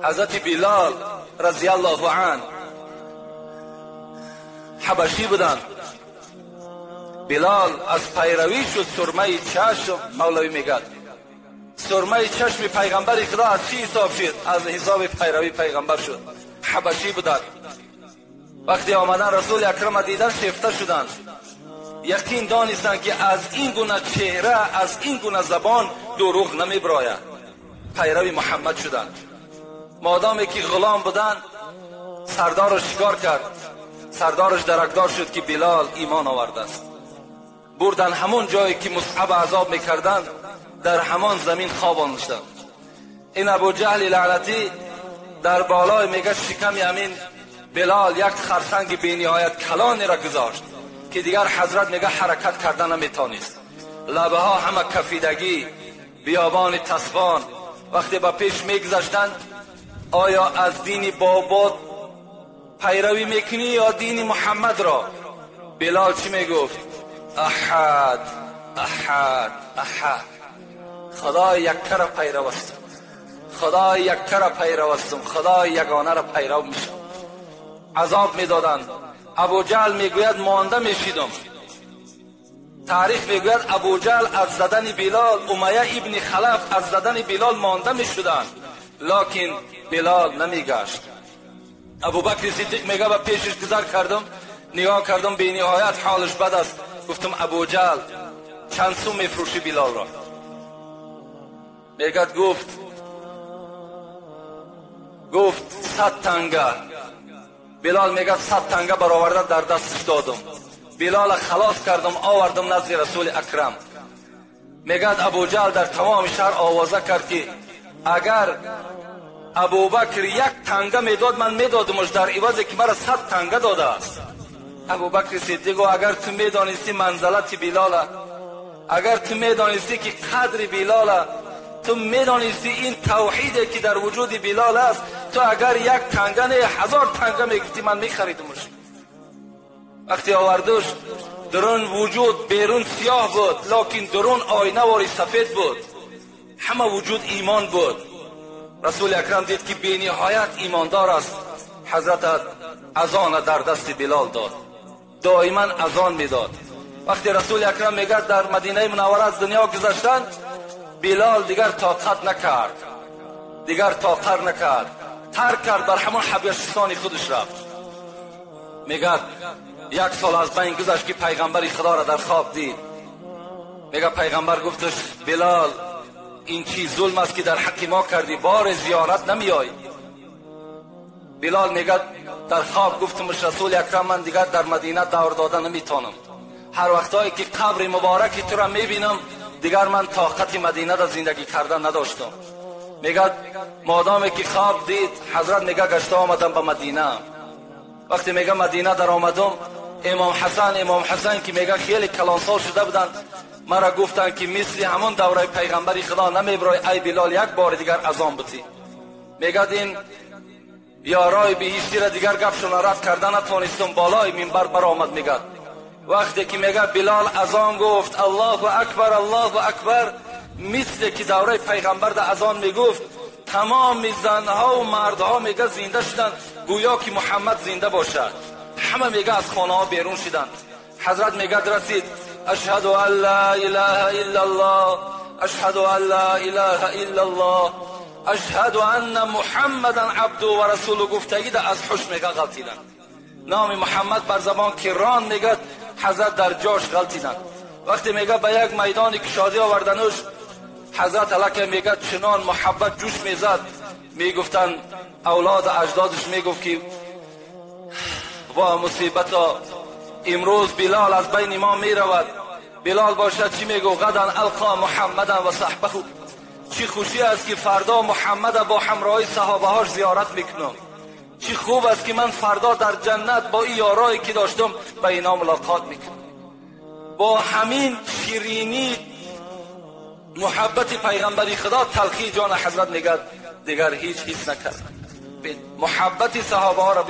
حضرت بلال رضی الله عنه حبشی بودن. بلال از پیروی شد سرمه چشم. مولوی میگد سرمه چشم پیغمبر خدا از چی حساب شد؟ از حساب پیروی پیغمبر شد. حبشی بودن. وقتی آمدن رسول اکرم دیدن شیفته شدند. یقین دانستند که از این گونه چهره، از این گونه زبان دروغ نمیبراید. پیروی محمد شدند. مادامی که غلام بودن سردارش شکار کرد. سردارش درکدار شد که بلال ایمان آورده است. بردن همون جایی که مصعب عذاب میکردند، در همان زمین خواباندند. این ابو جهل لعنتی در بالای میگه شکم همین بلال یک خرسنگ بی نهایت کلانی را گذاشت که دیگر حضرت میگه حرکت کردن نمیتونست. لبه ها همه کفیدگی، بیابان تسبان. وقتی با پیش میگذشتند آیا از دین بابات پیروی میکنی یا دین محمد را؟ بلال چی میگفت؟ احد احد احد. خدای یکه را پیرو استم، خدای یکه را پیرو استم، خدای یگانه را پیرو میشم. عذاب میدادند. ابو جهل میگوید مانده میشیدم. تاریخ میگوید ابو جهل از زدن بلال، امیه ابن خلف از زدن بلال مانده میشدند، لکن بلال نمیگشت. ابو بکر صدیق میگه با پیشش گذر کردم، نگاه کردم به نهایت حالش بد است. گفتم ابو جهل چند سو میفروشی بلال را؟ میگد گفت 100 تنگه. بلال میگه 100 تنگه برآورده در دستش دادم. بلال خلاص کردم آوردم نزد رسول اکرم. میگد ابو جهل در تمام شهر آوازه کرد که اگر ابو بکر 1 تنگه میداد من میدادمش در عوضی که مرا 100 تنگه داده است. ابو بکر صدیق اگر تو میدانستی منزلت بلال، اگر تو میدانستی که قدر بلال، تو میدانستی این توحیدی که در وجود بلال است، تو اگر 1 تنگه نه 1000 تنگه میگفتی من میخریدمش. وقتی آوردوش درون وجود بیرون سیاه بود، لکن درون آینه واری سفید بود. همه وجود ایمان بود. رسول اکرم دید که بی نهایت ایماندار است. حضرت اذان در دست بلال داد. دائما اذان میداد. وقتی رسول اکرم میگه در مدینه منوره از دنیا گذشتند، بلال دیگر طاقت نکرد، دیگر طاقت نکرد، ترک کرد، بر همون حبشستان خودش رفت. میگه 1 سال از بین گذشت که پیغمبر خدا را در خواب دید. میگه پیغمبر گفتش بلال این چیز ظلم است که در حق ما کردی، بار زیارت نمیای. بلال میگه در خواب گفتمش رسول اکرم من دیگر در مدینه دور دادن نمیتونم. هر وقتایی که قبر مبارک تو را میبینم دیگر من طاقت مدینه را زندگی کردن نداشتم. میگه مادامی که خواب دید حضرت میگه گشته آمدم به مدینه. وقتی میگه مدینه در آمدم، امام حسن که میگه خیلی کلانسال شده بودند، مرا گفتند که مثل همون دوره پیغمبر خدا نمیبرای ای بلال 1 بار دیگر اذان بزنی. میگه این یارای بهشتی را دیگر گپشون رد کردن نتونستم، بالای منبر برآمد. میگه وقتی که میگه بلال اذان گفت الله اکبر الله اکبر، مثل که دوره پیغمبر در اذان میگفت، تمام زنها و مردها میگه زنده شدند، گویا که محمد زنده باشد. همه میگه از خانه ها بیرون شدند. حضرت میگه رسید اشهد ان لا اله الا الله، اشهد ان لا اله الا الله، اشهد ان محمدا عبده و رسوله. گفتگی از حش میگه غلطیدن. نام محمد بر زبان کران میگه حضرت در جاش غلطیدن. وقتی میگه به یک میدانی که شادی آوردنش، حضرت علاکه میگه چنان محبت جوش میزد، میگفتن اولاد اجدادش میگفت که وا مصیبتا، امروز بلال از بین ما میرود. بلال باشد چی میگو؟ غدا القا محمدا و صحبه. چی خوشی است که فردا محمد با همراهی صحابه هاش زیارت میکنم. چی خوب است که من فردا در جنت با این یارایی که داشتم با اینا ملاقات میکنم. با همین شیرینی محبت پیغمبر خدا تلخی جان حضرت میگه دیگر هیچ حس نکرد. محبت صحابه ها را